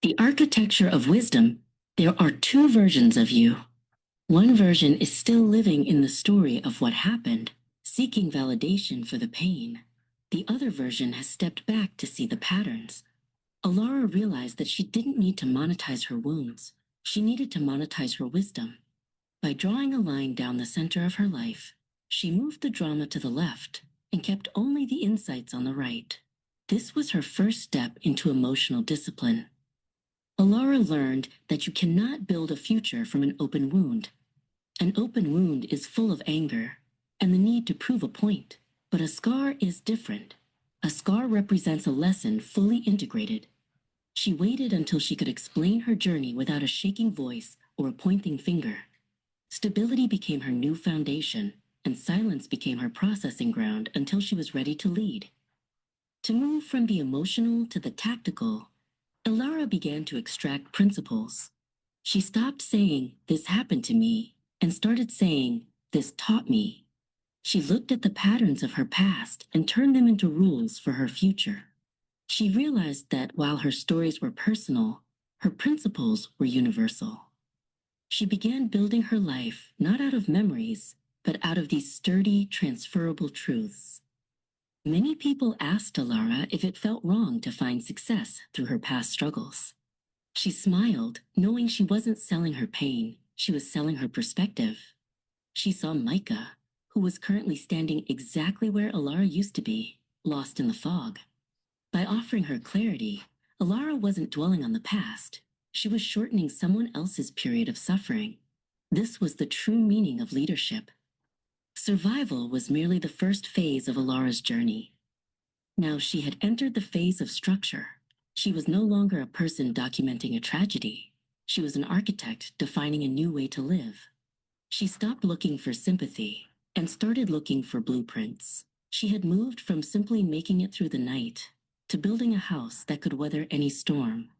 The architecture of wisdom, there are two versions of you. One version is still living in the story of what happened, seeking validation for the pain. The other version has stepped back to see the patterns. Alara realized that she didn't need to monetize her wounds. She needed to monetize her wisdom. By drawing a line down the center of her life, she moved the drama to the left and kept only the insights on the right. This was her first step into emotional discipline. Alara learned that you cannot build a future from an open wound. An open wound is full of anger and the need to prove a point, but a scar is different. A scar represents a lesson fully integrated. She waited until she could explain her journey without a shaking voice or a pointing finger. Stability became her new foundation, and silence became her processing ground until she was ready to lead. To move from the emotional to the tactical, Elara began to extract principles. She stopped saying, "This happened to me," and started saying, "This taught me." She looked at the patterns of her past and turned them into rules for her future. She realized that while her stories were personal, her principles were universal. She began building her life not out of memories, but out of these sturdy, transferable truths. Many people asked Alara if it felt wrong to find success through her past struggles. She smiled, knowing she wasn't selling her pain, she was selling her perspective. She saw Micah, who was currently standing exactly where Alara used to be, lost in the fog. By offering her clarity, Alara wasn't dwelling on the past. She was shortening someone else's period of suffering. This was the true meaning of leadership. Survival was merely the first phase of Alara's journey. Now she had entered the phase of structure. She was no longer a person documenting a tragedy. She was an architect defining a new way to live. She stopped looking for sympathy and started looking for blueprints. She had moved from simply making it through the night to building a house that could weather any storm.